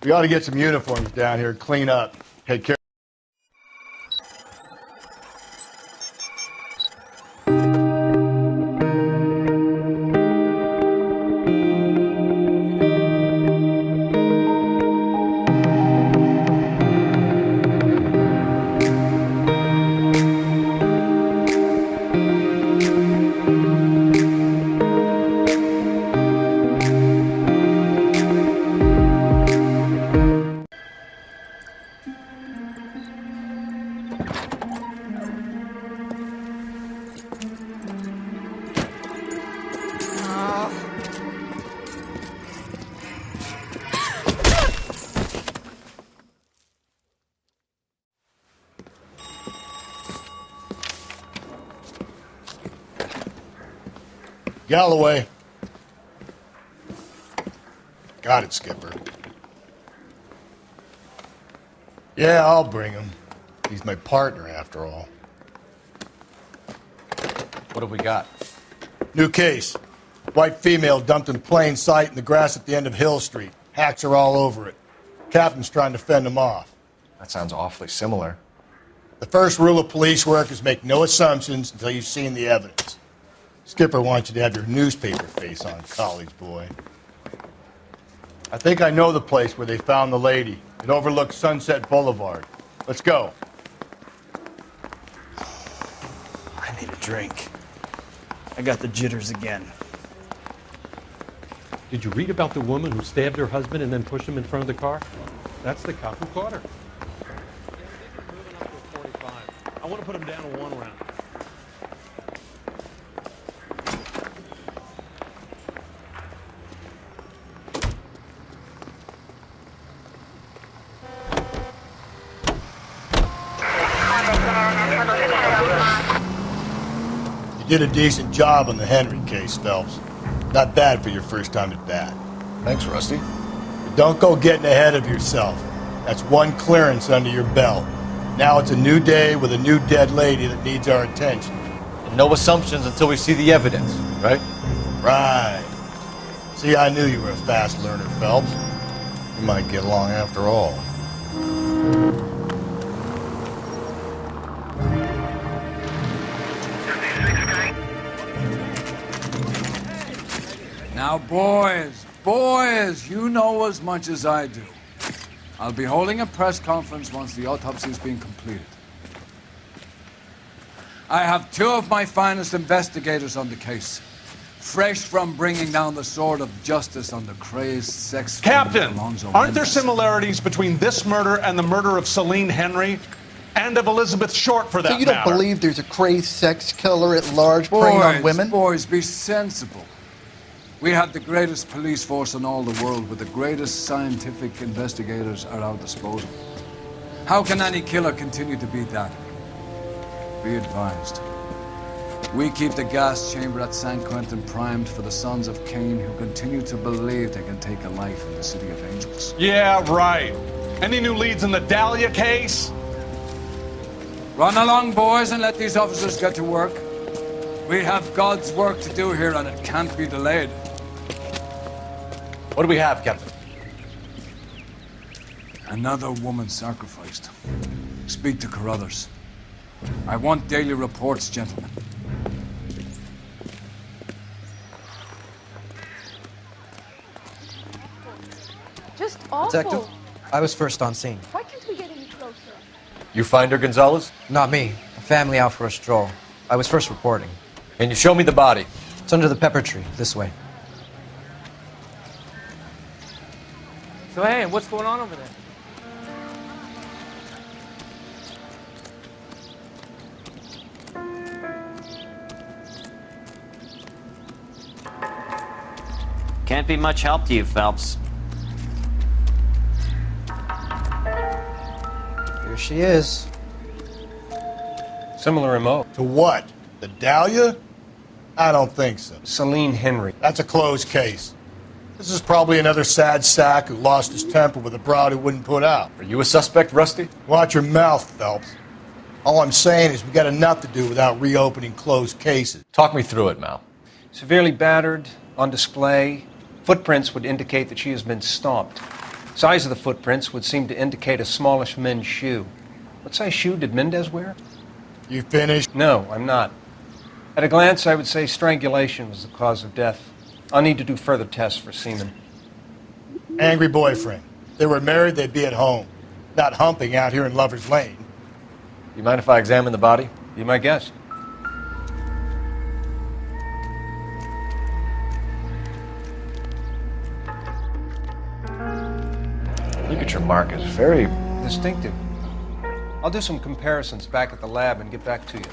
We ought to get some uniforms down here, clean up. Take care. Galloway. Got it, Skipper. Yeah, I'll bring him. He's my partner, after all. What have we got? New case. White female dumped in plain sight in the grass at the end of Hill Street. Hacks are all over it. Captain's trying to fend them off. That sounds awfully similar. The first rule of police work is make no assumptions until you've seen the evidence. Skipper wants you to have your newspaper face on, college boy. I think I know the place where they found the lady. It overlooks Sunset Boulevard. Let's go. I need a drink. I got the jitters again. Did you read about the woman who stabbed her husband and then pushed him in front of the car? That's the cop who caught her. Moving up to 45. I want to put him down to 1 round. You did a decent job on the Henry case, Phelps. Not bad for your first time at bat. Thanks, Rusty. But don't go getting ahead of yourself. That's one clearance under your belt. Now it's a new day with a new dead lady that needs our attention. And no assumptions until we see the evidence, right? Right. See, I knew you were a fast learner, Phelps. We might get along after all. Now, boys, you know as much as I do. I'll be holding a press conference once the autopsy has been completed. I have 2 of my finest investigators on the case, fresh from bringing down the sword of justice on the crazed sex... Captain, aren't there Mendes. similarities between this murder and the murder of Celine Henry? And of Elizabeth Short, for that So you don't matter? believe there's a crazed sex killer at large preying on women? Boys, be sensible. We have the greatest police force in all the world with the greatest scientific investigators at our disposal. How can any killer continue to be that? Be advised. We keep the gas chamber at San Quentin primed for the sons of Cain who continue to believe they can take a life in the City of Angels. Yeah, right. Any new leads in the Dahlia case? Run along, boys, and let these officers get to work. We have God's work to do here, and it can't be delayed. What do we have, Captain? Another woman sacrificed. Speak to Carruthers. I want daily reports, gentlemen. Just awful. Detective, I was first on scene. Why can't we get any closer? You find her, Gonzalez? Not me. A family out for a stroll. I was first reporting. Can you show me the body? It's under the pepper tree, this way. So, hey, what's going on over there? Can't be much help to you, Phelps. Here she is. Similar MO. To what? The Dahlia? I don't think so. Celine Henry. That's a closed case. This is probably another sad sack who lost his temper with a broad who wouldn't put out. Are you a suspect, Rusty? Watch your mouth, Phelps. All I'm saying is we got enough to do without reopening closed cases. Talk me through it, Mal. Severely battered, on display. Footprints would indicate that she has been stomped. Size of the footprints would seem to indicate a smallish men's shoe. What size shoe did Mendez wear? You finished? No, I'm not. At a glance, I would say strangulation was the cause of death. I'll need to do further tests for semen. Angry boyfriend. If they were married, they'd be at home, not humping out here in Lover's Lane. You mind if I examine the body? Be my guest. Look at your mark. It's very Distinctive. I'll do some comparisons back at the lab and get back to you.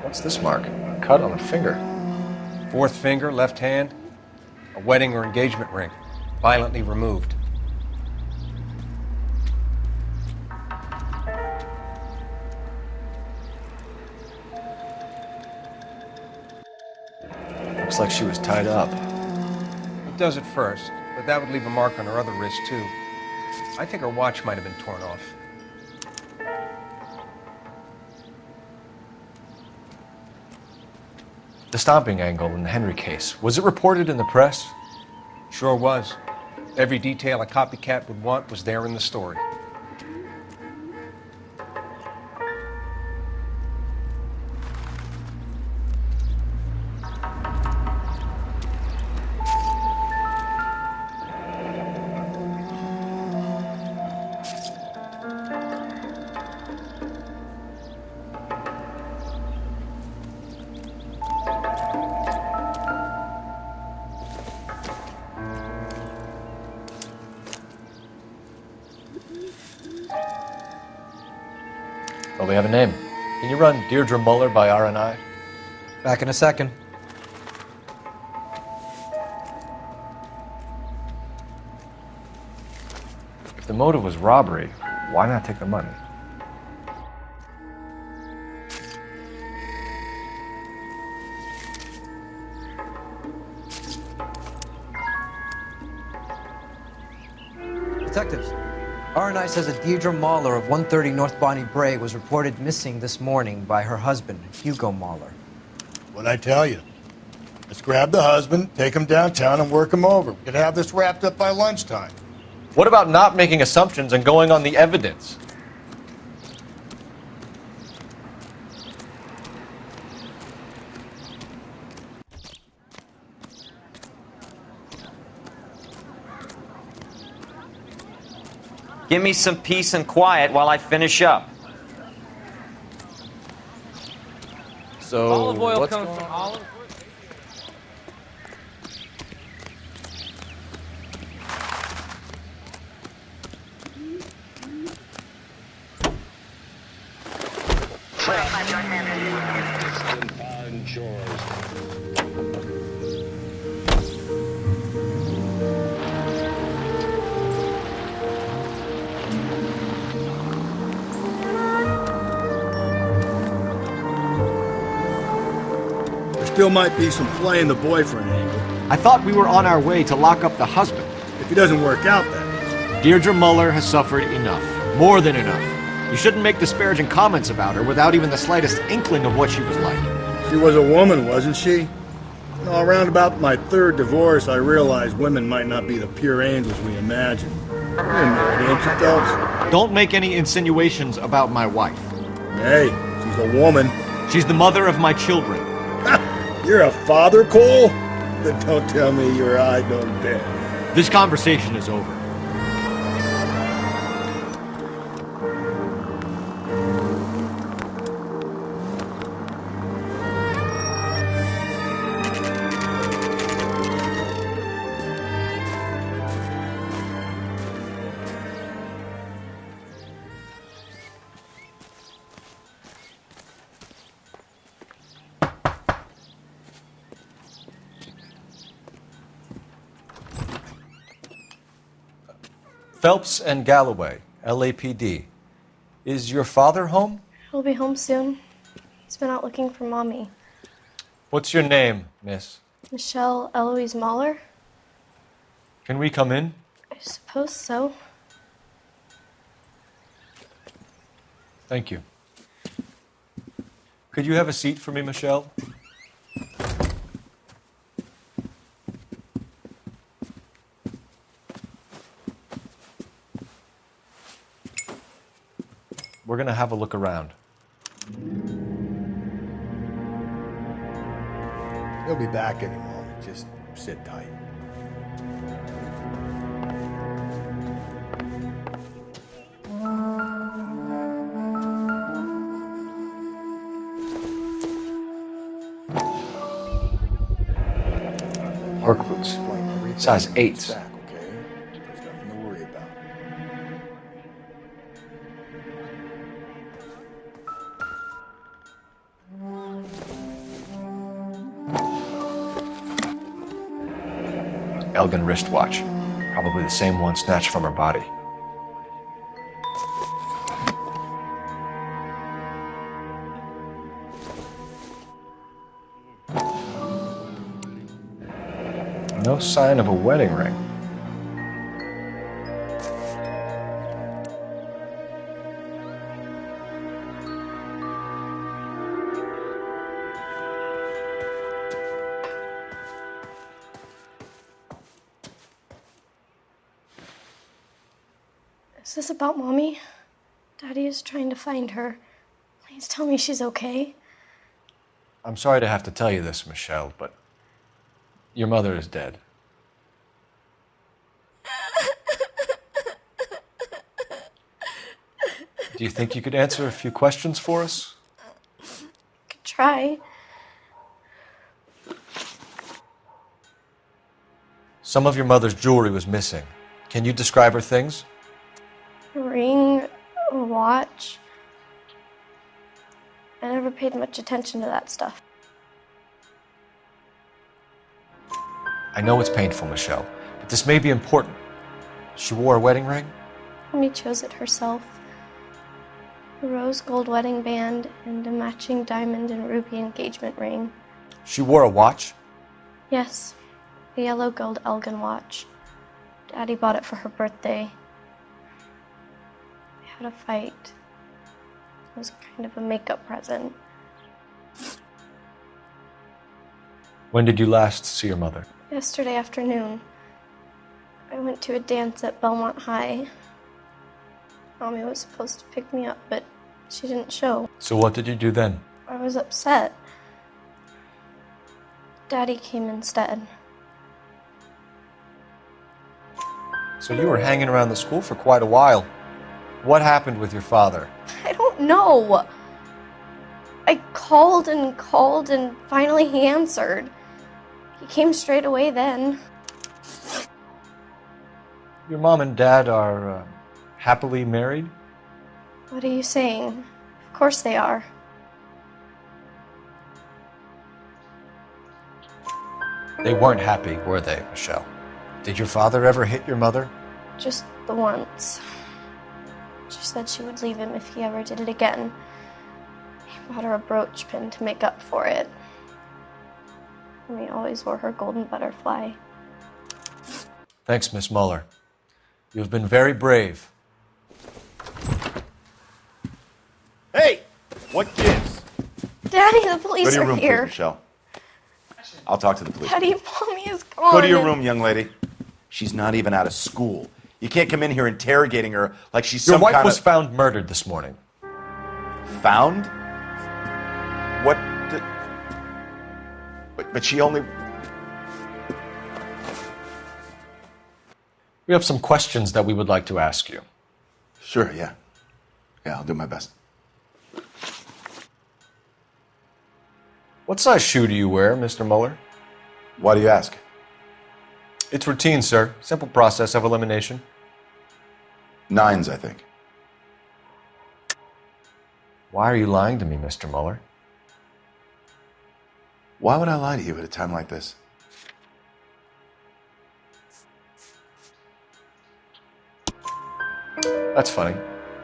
What's this mark? A cut on a finger. Fourth finger, left hand, a wedding or engagement ring, violently removed. Looks like she was tied up. It does at first, but that would leave a mark on her other wrist, too. I think her watch might have been torn off. The stomping angle in the Henry case, was it reported in the press? Sure was. Every detail a copycat would want was there in the story. Well, we have a name. Can you run Deirdre Moller by RNI? Back in a second. If the motive was robbery, why not take the money? Detectives, RNI says that Deirdre Moller of 130 North Bonnie Bray was reported missing this morning by her husband, Hugo Moller. What'd I tell you? Let's grab the husband, take him downtown, and work him over. We could have this wrapped up by lunchtime. What about not making assumptions and going on the evidence? Give me some peace and quiet while I finish up. So, Olive oil what's comes going from on? olive. Still might be some play in the boyfriend angle. I thought we were on our way to lock up the husband. If he doesn't work out, then. Deirdre Moller has suffered enough. More than enough. You shouldn't make disparaging comments about her without even the slightest inkling of what she was like. She was a woman, wasn't she? No, around about my third divorce, I realized women might not be the pure angels we imagine. You're married, ain't you, Phelps? Don't make any insinuations about my wife. Hey, she's a woman. She's the mother of my children. You're a father, Cole? Then don't tell me your eye don't bend. This conversation is over. Phelps and Galloway, LAPD. Is your father home? He'll be home soon. He's been out looking for Mommy. What's your name, miss? Michelle Eloise Moller? Can we come in? I suppose so. Thank you. Could you have a seat for me, Michelle? We're going to have a look around. He'll be back any moment. Just sit tight. Work boots. Size 8. Okay? There's nothing to worry about. Elgin wristwatch. Probably the same one snatched from her body. No sign of a wedding ring. Is this about Mommy? Daddy is trying to find her. Please tell me she's okay. I'm sorry to have to tell you this, Michelle, but your mother is dead. Do you think you could answer a few questions for us? Could try. Some of your mother's jewelry was missing. Can you describe her things? A ring, a watch. I never paid much attention to that stuff. I know it's painful, Michelle, but this may be important. She wore a wedding ring? Mommy chose it herself. A rose gold wedding band and a matching diamond and ruby engagement ring. She wore a watch? Yes, a yellow gold Elgin watch. Daddy bought it for her birthday. We had a fight. It was kind of a makeup present. When did you last see your mother? Yesterday afternoon, I went to a dance at Belmont High. Mommy was supposed to pick me up, but she didn't show. So what did you do then? I was upset. Daddy came instead. So you were hanging around the school for quite a while. What happened with your father? I don't know. I called and finally he answered. He came straight away then. Your mom and dad are happily married? What are you saying? Of course they are. They weren't happy, were they, Michelle? Did your father ever hit your mother? Just the once. She said she would leave him if he ever did it again. He bought her a brooch pin to make up for it. And he always wore her golden butterfly. Thanks, Miss Moller. You've been very brave. Hey! What gives? Daddy, the police Go to your are room, here. please, Michelle. I'll talk to the police. Daddy, Mommy is gone. Go to your room, young lady. She's not even out of school. You can't come in here interrogating her like she's Your some wife kind was of... found murdered this morning. Found? What? But she only... We have some questions that we would like to ask you. Sure, yeah. Yeah, I'll do my best. What size shoe do you wear, Mr. Moller? Why do you ask? It's routine, sir. Simple process of elimination. 9s, I think. Why are you lying to me, Mr. Moller? Why would I lie to you at a time like this? That's funny.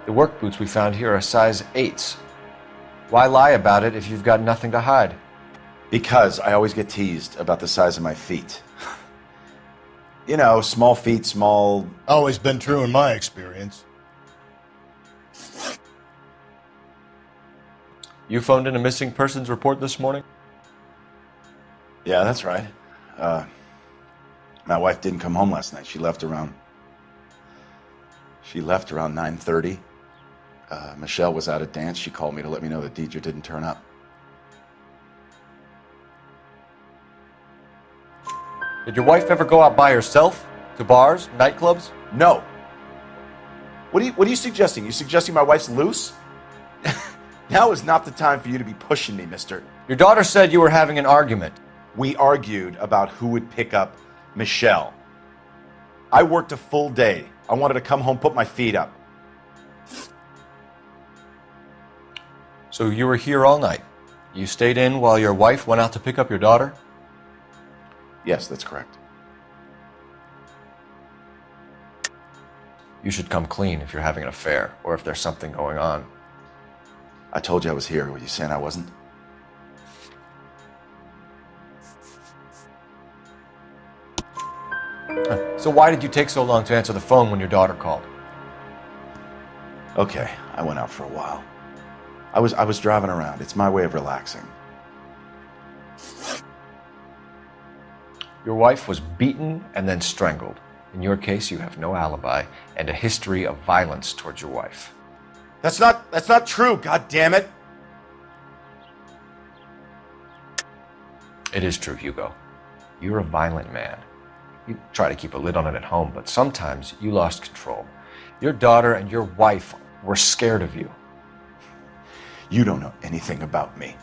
The work boots we found here are size 8s. Why lie about it if you've got nothing to hide? Because I always get teased about the size of my feet. You know, small feet, small... Always been true in my experience. You phoned in a missing persons report this morning? Yeah, that's right. My wife didn't come home last night. She left around 9:30. Michelle was out at dance. She called me to let me know that Deidre didn't turn up. Did your wife ever go out by herself? To bars, nightclubs? No. What are you suggesting? You suggesting my wife's loose? Now is not the time for you to be pushing me, mister. Your daughter said you were having an argument. We argued about who would pick up Michelle. I worked a full day. I wanted to come home, put my feet up. So you were here all night. You stayed in while your wife went out to pick up your daughter? Yes, that's correct. You should come clean if you're having an affair, or if there's something going on. I told you I was here. Were you saying I wasn't? So why did you take so long to answer the phone when your daughter called? Okay, I went out for a while. I was driving around. It's my way of relaxing. Your wife was beaten and then strangled. In your case, you have no alibi and a history of violence towards your wife. That's not true, god damn it. It is true, Hugo. You're a violent man. You try to keep a lid on it at home, but sometimes you lost control. Your daughter and your wife were scared of you. You don't know anything about me.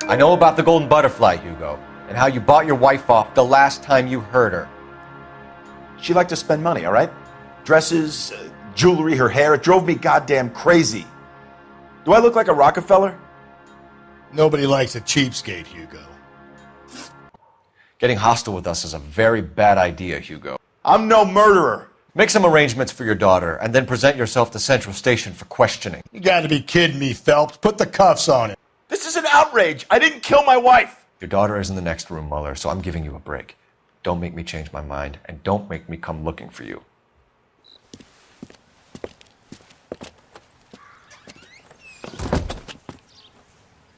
I know about the golden butterfly, Hugo, and how you bought your wife off the last time you heard her. She liked to spend money, all right? Dresses, jewelry, her hair. It drove me goddamn crazy. Do I look like a Rockefeller? Nobody likes a cheapskate, Hugo. Getting hostile with us is a very bad idea, Hugo. I'm no murderer. Make some arrangements for your daughter, and then present yourself to Central Station for questioning. You gotta be kidding me, Phelps. Put the cuffs on him. This is an outrage. I didn't kill my wife. Your daughter is in the next room, Moller, so I'm giving you a break. Don't make me change my mind, and don't make me come looking for you.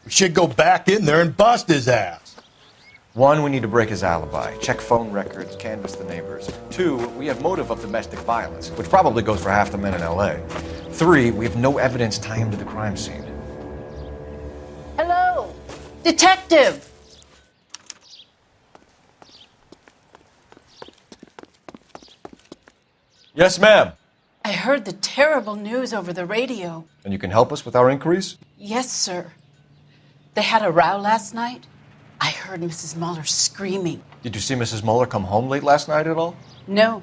We should go back in there and bust his ass. 1, we need to break his alibi. Check phone records, canvass the neighbors. 2, we have motive of domestic violence, which probably goes for half the men in LA. 3, we have no evidence tying him to the crime scene. Hello, detective. Yes, ma'am. I heard the terrible news over the radio. And you can help us with our inquiries? Yes, sir. They had a row last night. I heard Mrs. Moller screaming. Did you see Mrs. Moller come home late last night at all? No,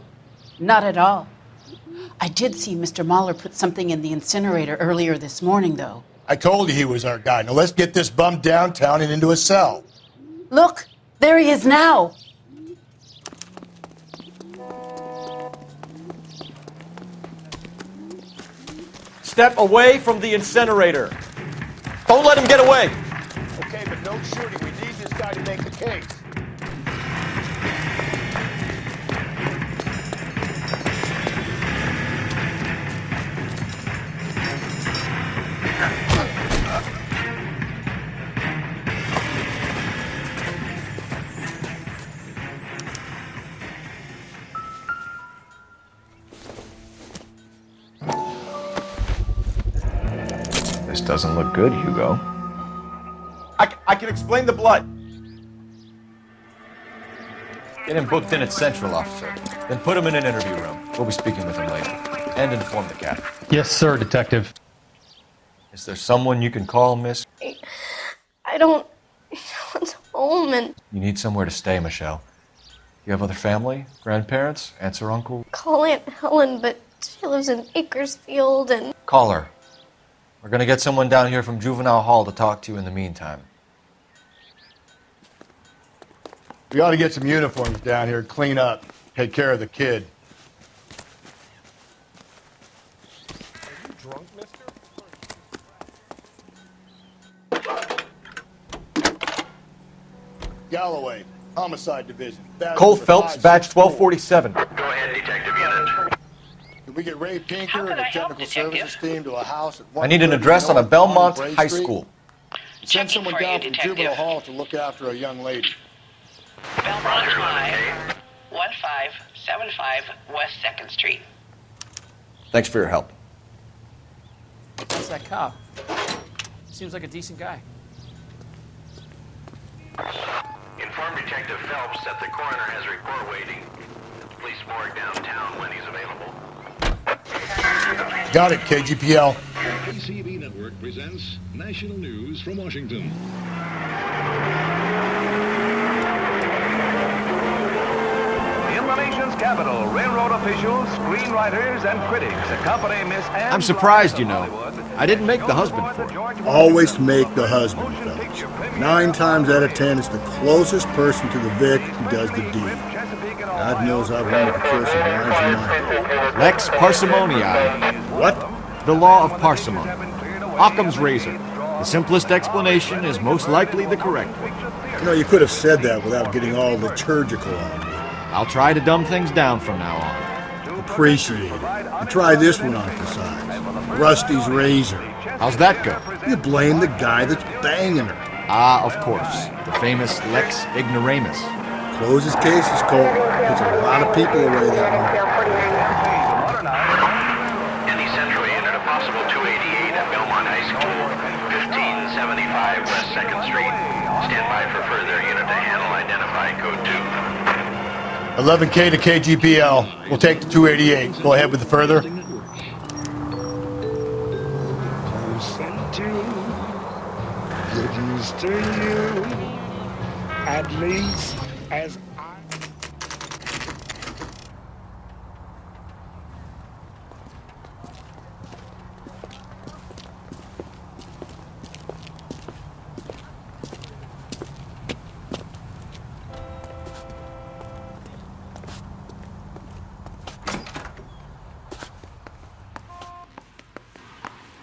not at all. I did see Mr. Moller put something in the incinerator earlier this morning, though. I told you he was our guy. Now let's get this bum downtown and into a cell. Look, there he is now. Step away from the incinerator. Don't let him get away. Okay, but no shooting. We need this guy to make the case. This doesn't look good, Hugo. I can explain the blood. Get him booked in at Central, officer. Then put him in an interview room. We'll be speaking with him later. And inform the captain. Yes, sir, detective. Is there someone you can call, miss? I don't want home and You need somewhere to stay, Michelle. You have other family? Grandparents? Aunts or uncle? call Aunt Helen, but she lives in Bakersfield and Call her. We're gonna get someone down here from Juvenile Hall to talk to you in the meantime. We ought to get some uniforms down here, clean up, take care of the kid. Are you drunk, mister? Galloway, Homicide Division. Cole Phelps, badge 1247. Go ahead, Detective Unit. Can we get Ray Pinker and could the I help, technical Detective? services team to a house at I need an 130 address on a North Belmont Bray High Street? School. Send someone for you, down from Detective. Juvenile Hall to look after a young lady. Belmont High, 1575 West 2nd Street. Thanks for your help. That's that cop. Seems like a decent guy. Inform Detective Phelps that the coroner has a report waiting at the police morgue downtown when he's available. Got it, KGPL. KCB Network presents National News from Washington. In the nation's capital, railroad officials, screenwriters, and critics accompany Miss Anne. I'm surprised, you know. I didn't make the husband for it. Always make the husband, fellas. 9 times out of 10, it's the closest person to the Vic who does the deed. God knows I've wanted to kill some lines in my head. Lex parsimoniae. What? The law of parsimony. Occam's razor. The simplest explanation is most likely the correct one. You know, you could have said that without getting all liturgical on me. I'll try to dumb things down from now on. Appreciate it. And try this one on for size. Rusty's razor. How's that go? You blame the guy that's banging her. Ah, of course. The famous Lex ignoramus. Closes cases, Cole. Puts a lot of people away that way. Any Central unit, a possible 288 at Belmont High School, 1575 West 2nd Street. Stand by for further unit to handle identifying code 2. 11K to KGPL. We'll take the 288. Go ahead with the further. Get used to you, at least as I...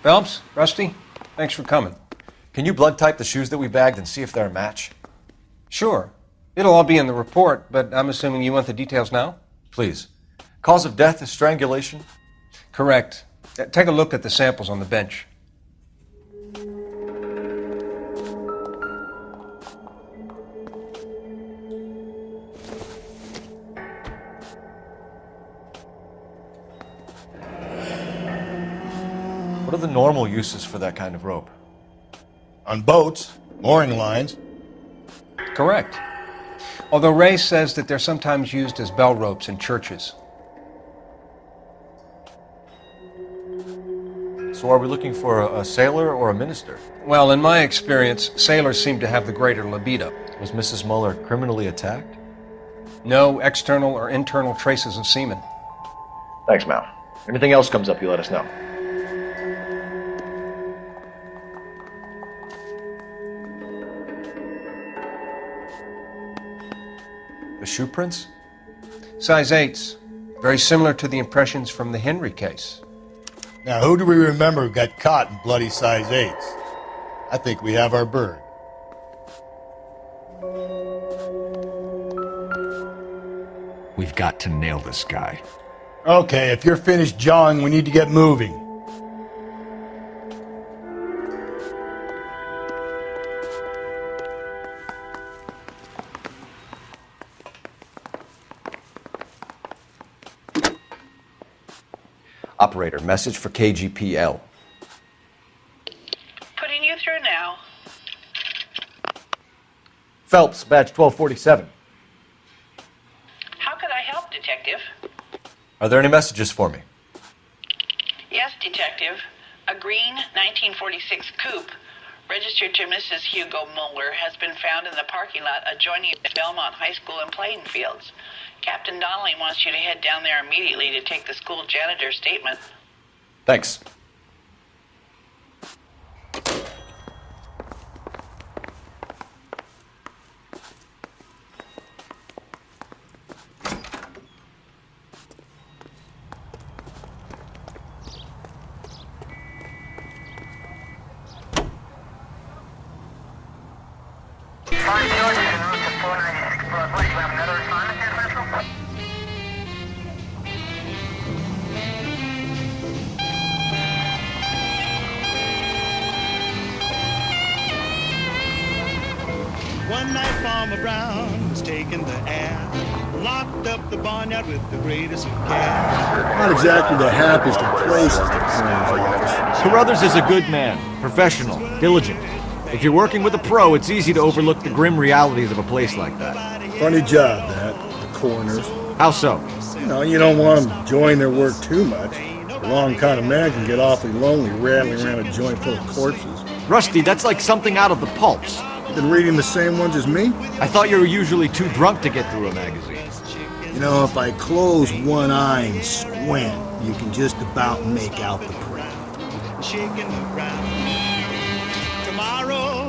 Phelps, Rusty, thanks for coming. Can you blood type the shoes that we bagged and see if they're a match? Sure. It'll all be in the report, but I'm assuming you want the details now? Please. Cause of death is strangulation? Correct. Take a look at the samples on the bench. What are the normal uses for that kind of rope? On boats, mooring lines. Correct. Although Ray says that they're sometimes used as bell ropes in churches. So are we looking for a sailor or a minister? Well, in my experience, sailors seem to have the greater libido. Was Mrs. Moller criminally attacked? No external or internal traces of semen. Thanks, Mal. Anything else comes up, you let us know. The shoe prints? Size 8s. Very similar to the impressions from the Henry case. Now, who do we remember who got caught in bloody size 8s? I think we have our bird. We've got to nail this guy. Okay, if you're finished jawing, we need to get moving. Operator, message for KGPL. Putting you through now. Phelps, badge 1247. How could I help, Detective? Are there any messages for me? Yes, Detective. A green 1946 coupe registered to Mrs. Hugo Moller has been found in the parking lot adjoining Belmont High School and playing fields. Captain Donnelly wants you to head down there immediately to take the school janitor's statement. Thanks. One night Farmer Brown was taking the air, locked up the barnyard with the greatest of care. Not exactly the happiest of places, the coroner's office. Carruthers is a good man, professional, diligent. If you're working with a pro, it's easy to overlook the grim realities of a place like that. Funny job, that, the coroner's. How so? You don't want them enjoying their work too much. The wrong kind of man can get awfully lonely rattling around a joint full of corpses. Rusty, that's like something out of the pulps. You been reading the same ones as me? I thought you were usually too drunk to get through a magazine. If I close one eye and squint, you can just about make out the print. Shaking the ground. Tomorrow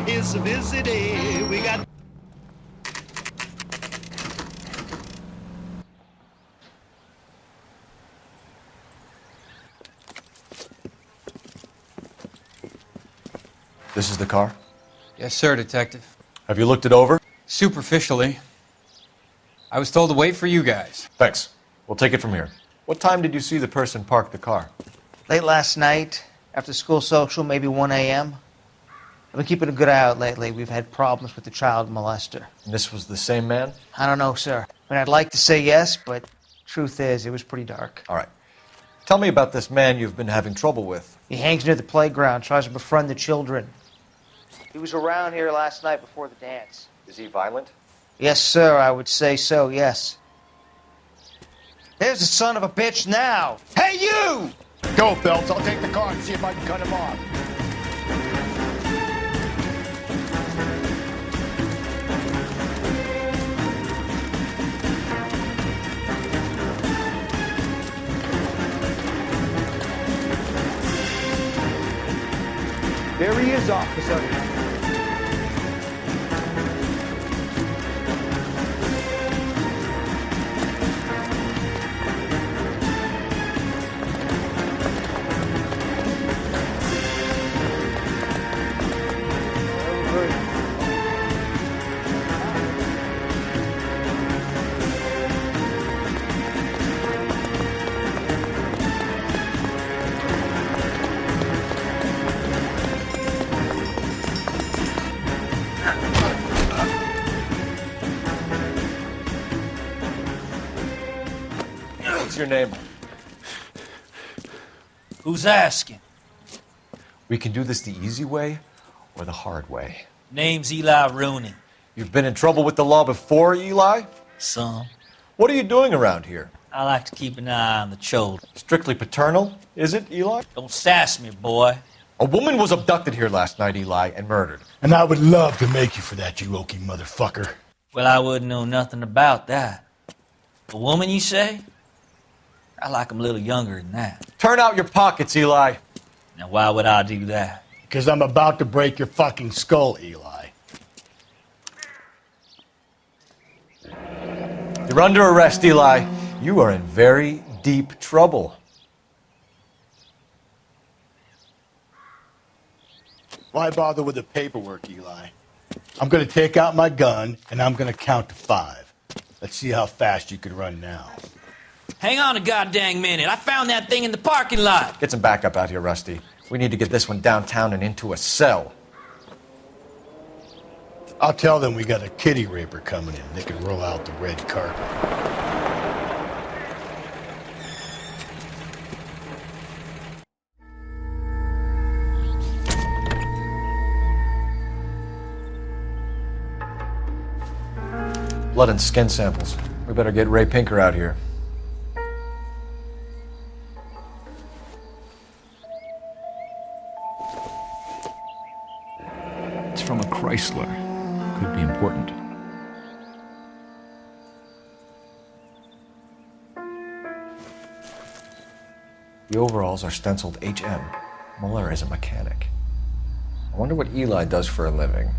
is a busy day. We got. This is the car? Yes, sir, Detective. Have you looked it over? Superficially. I was told to wait for you guys. Thanks. We'll take it from here. What time did you see the person park the car? Late last night, after school social, maybe 1 a.m. I've been keeping a good eye out lately. We've had problems with the child molester. And this was the same man? I don't know, sir. I mean, I'd like to say yes, but truth is, it was pretty dark. All right. Tell me about this man you've been having trouble with. He hangs near the playground, tries to befriend the children. He was around here last night before the dance. Is he violent? Yes, sir, I would say so, yes. There's the son of a bitch now! Hey, you! Go, Phelps. I'll take the car and see if I can cut him off. There he is, officer. What's your name? Who's asking? We can do this the easy way or the hard way. Name's Eli Rooney. You've been in trouble with the law before, Eli? Some. What are you doing around here? I like to keep an eye on the children. Strictly paternal, is it, Eli? Don't sass me, boy. A woman was abducted here last night, Eli, and murdered. And I would love to make you for that, you oaky motherfucker. Well, I wouldn't know nothing about that. A woman, you say? I like 'em a little younger than that. Turn out your pockets, Eli. Now, why would I do that? Because I'm about to break your fucking skull, Eli. You're under arrest, Eli. You are in very deep trouble. Why bother with the paperwork, Eli? I'm going to take out my gun, and I'm going to count to 5. Let's see how fast you can run now. Hang on a goddamn minute. I found that thing in the parking lot. Get some backup out here, Rusty. We need to get this one downtown and into a cell. I'll tell them we got a kitty raper coming in. They can roll out the red carpet. Blood and skin samples. We better get Ray Pinker out here. It's from a Chrysler. Could be important. The overalls are stenciled HM. Moller is a mechanic. I wonder what Eli does for a living.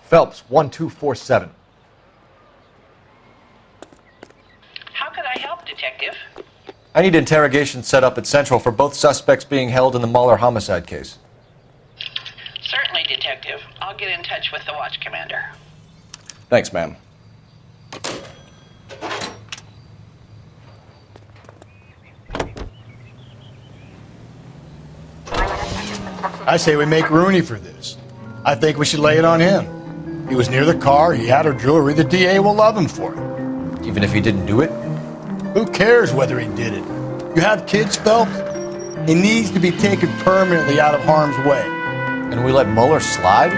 Phelps, 1247. How could I help, Detective? I need interrogations set up at Central for both suspects being held in the Moller homicide case. Certainly, Detective. I'll get in touch with the watch commander. Thanks, ma'am. I say we make Rooney for this. I think we should lay it on him. He was near the car, he had her jewelry, the DA will love him for it. Even if he didn't do it? Who cares whether he did it? You have kids, Phelps? He needs to be taken permanently out of harm's way. And we let Moller slide?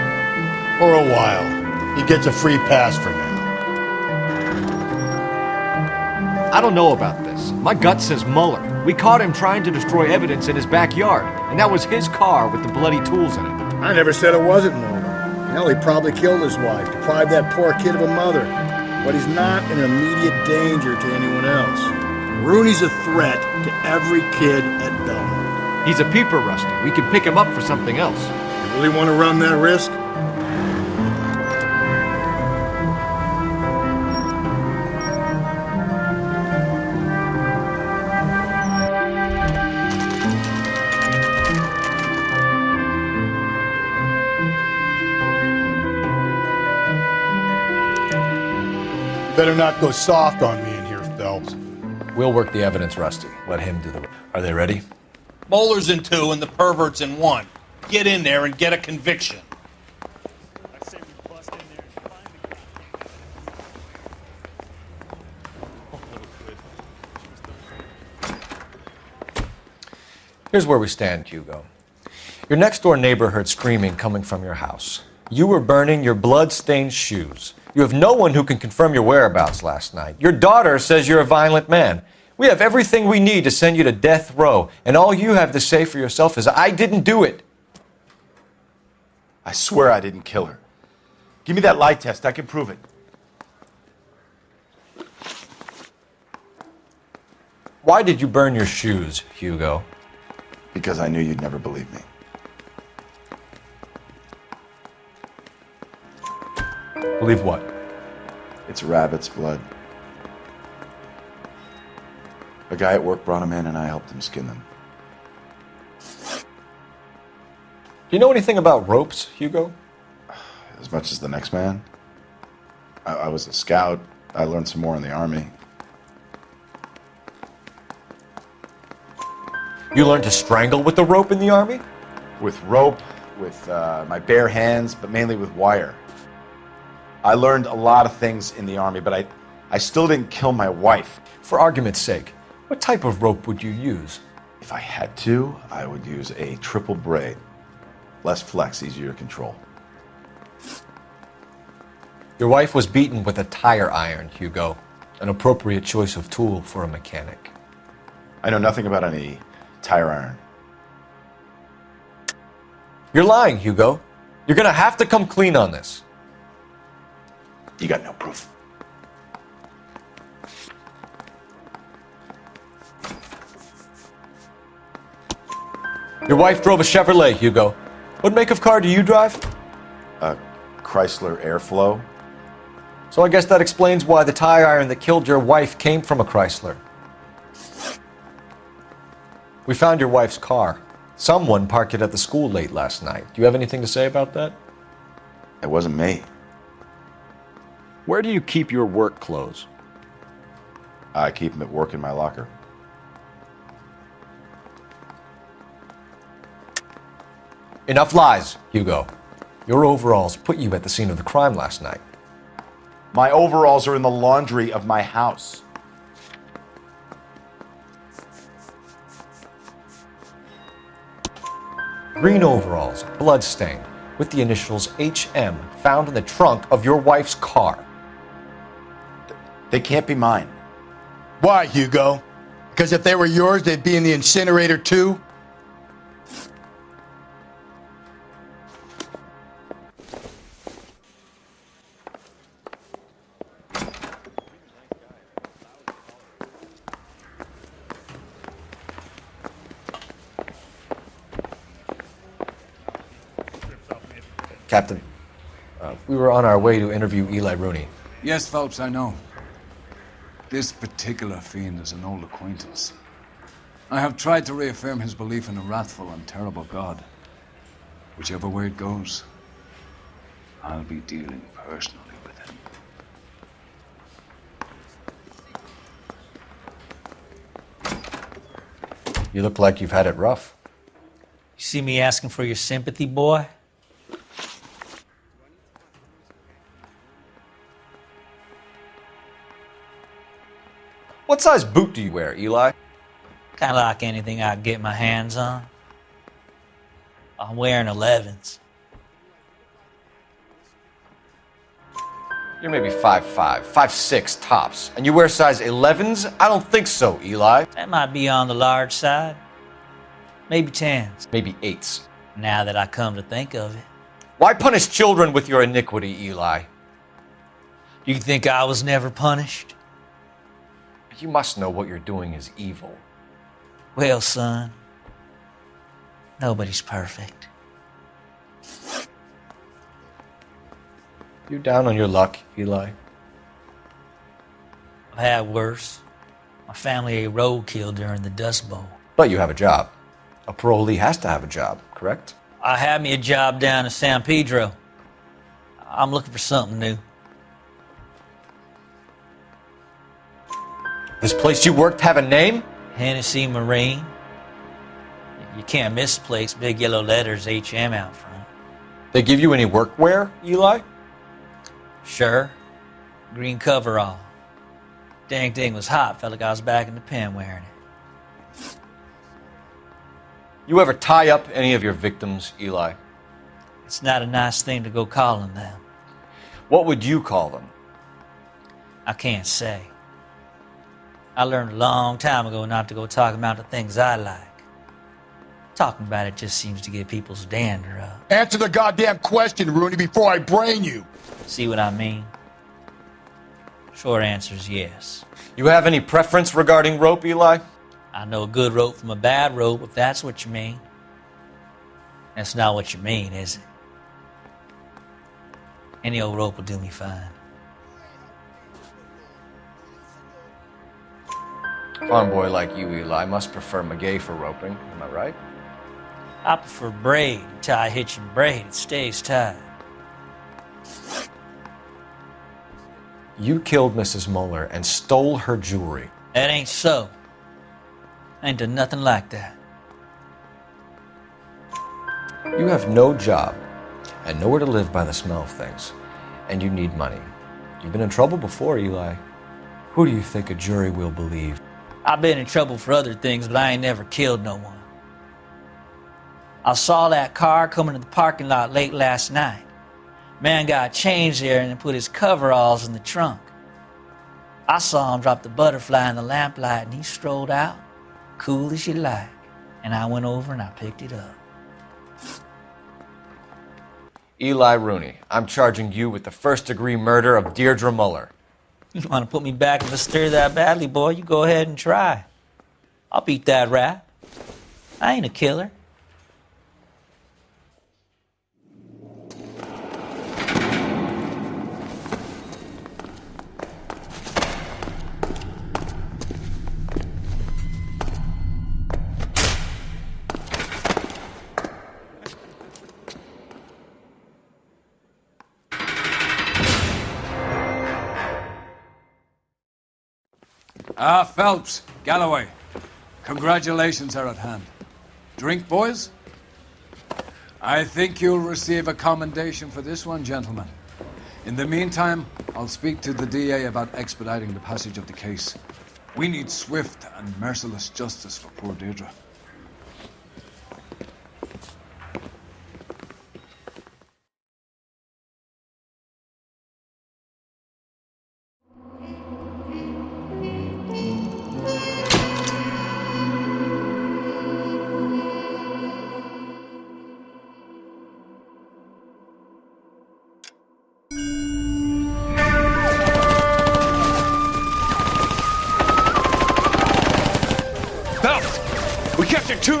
For a while. He gets a free pass for now. I don't know about this. My gut says Moller. We caught him trying to destroy evidence in his backyard, and that was his car with the bloody tools in it. I never said it wasn't Moller. Hell, he probably killed his wife, deprived that poor kid of a mother. But he's not an immediate danger to anyone else. Rooney's a threat to every kid at Belmont. He's a peeper, Rusty. We can pick him up for something else. You really want to run that risk? Better not go soft on me in here, Phelps. We'll work the evidence, Rusty. Let him do the... Are they ready? Moller's in 2 and the pervert's in 1. Get in there and get a conviction. Here's where we stand, Hugo. Your next-door neighbor heard screaming coming from your house. You were burning your blood-stained shoes. You have no one who can confirm your whereabouts last night. Your daughter says you're a violent man. We have everything we need to send you to death row, and all you have to say for yourself is, I didn't do it. I swear I didn't kill her. Give me that lie test. I can prove it. Why did you burn your shoes, Hugo? Because I knew you'd never believe me. Believe what? It's rabbit's blood. A guy at work brought him in and I helped him skin them. Do you know anything about ropes, Hugo? As much as the next man. I was a scout. I learned some more in the Army. You learned to strangle with the rope in the Army? With rope, with my bare hands, but mainly with wire. I learned a lot of things in the Army, but I still didn't kill my wife. For argument's sake, what type of rope would you use? If I had to, I would use a triple braid. Less flex, easier to control. Your wife was beaten with a tire iron, Hugo. An appropriate choice of tool for a mechanic. I know nothing about any tire iron. You're lying, Hugo. You're gonna have to come clean on this. You got no proof. Your wife drove a Chevrolet, Hugo. What make of car do you drive? A Chrysler Airflow. So I guess that explains why the tire iron that killed your wife came from a Chrysler. We found your wife's car. Someone parked it at the school late last night. Do you have anything to say about that? It wasn't me. Where do you keep your work clothes? I keep them at work in my locker. Enough lies, Hugo. Your overalls put you at the scene of the crime last night. My overalls are in the laundry of my house. Green overalls, blood-stained, with the initials HM found in the trunk of your wife's car. They can't be mine. Why, Hugo? Because if they were yours, they'd be in the incinerator too? Captain, We were on our way to interview Eli Rooney. Yes, Phelps, I know. This particular fiend is an old acquaintance. I have tried to reaffirm his belief in a wrathful and terrible God. Whichever way it goes, I'll be dealing personally with him. You look like you've had it rough. You see me asking for your sympathy, boy? What size boot do you wear, Eli? Kind of like anything I can get my hands on. I'm wearing 11s. You're maybe 5'5", 5'6" tops, and you wear size 11s? I don't think so, Eli. That might be on the large side. Maybe 10s. Maybe 8s. Now that I come to think of it. Why punish children with your iniquity, Eli? Do you think I was never punished? You must know what you're doing is evil. Well, son, nobody's perfect. You down on your luck, Eli? I've had worse. My family ate roadkill during the Dust Bowl. But you have a job. A parolee has to have a job, correct? I had me a job down in San Pedro. I'm looking for something new. This place you worked have a name? Hennessy Marine. You can't miss the place. Big yellow letters, HM out front. They give you any workwear, Eli? Sure. Green coverall. Dang thing was hot. Felt like I was back in the pen wearing it. You ever tie up any of your victims, Eli? It's not a nice thing to go calling them. What would you call them? I can't say. I learned a long time ago not to go talking about the things I like. Talking about it just seems to get people's dander up. Answer the goddamn question, Rooney, before I brain you. See what I mean? Short answer is yes. You have any preference regarding rope, Eli? I know a good rope from a bad rope, if that's what you mean. That's not what you mean, is it? Any old rope will do me fine. Farm boy like you, Eli, must prefer Magay for roping. Am I right? I prefer braid. Tie, hitch, and braid. It stays tied. You killed Mrs. Moller and stole her jewelry. That ain't so. I ain't done nothing like that. You have no job and nowhere to live by the smell of things, and you need money. You've been in trouble before, Eli. Who do you think a jury will believe? I've been in trouble for other things, but I ain't never killed no one. I saw that car coming to the parking lot late last night. Man got changed there and then put his coveralls in the trunk. I saw him drop the butterfly in the lamplight and he strolled out, cool as you like. And I went over and I picked it up. Eli Rooney, I'm charging you with the first-degree murder of Deirdre Moller. You want to put me back in the stir that badly, boy? You go ahead and try. I'll beat that rap. I ain't a killer. Phelps, Galloway, congratulations are at hand. Drink, boys? I think you'll receive a commendation for this one, gentlemen. In the meantime, I'll speak to the DA about expediting the passage of the case. We need swift and merciless justice for poor Deirdre.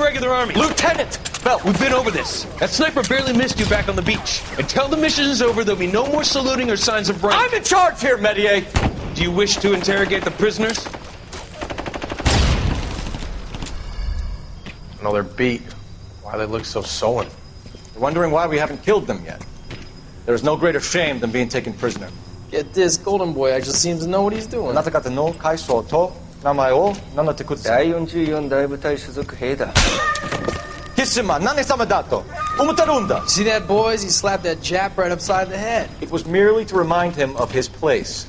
regular army. Lieutenant! Bell, we've been over this. That sniper barely missed you back on the beach. Until the mission is over, there'll be no more saluting or signs of rank. I'm in charge here, Medier! Do you wish to interrogate the prisoners? No, they're beat. Why they look so sullen? You're wondering why we haven't killed them yet. There is no greater shame than being taken prisoner. Get this, Golden Boy actually seems to know what he's doing. See that, boys? He slapped that Jap right upside the head. It was merely to remind him of his place.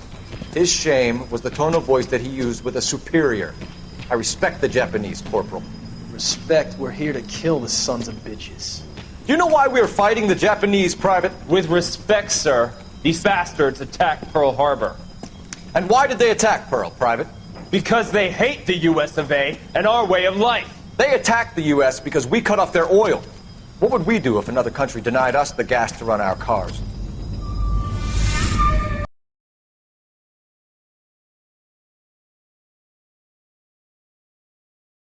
His shame was the tone of voice that he used with a superior. I respect the Japanese, Corporal. Respect, we're here to kill the sons of bitches. Do you know why we are fighting the Japanese, Private? With respect, sir, these bastards attacked Pearl Harbor. And why did they attack Pearl, Private? Because they hate the US of A and our way of life. They attacked the U.S. because we cut off their oil. What would we do if another country denied us the gas to run our cars?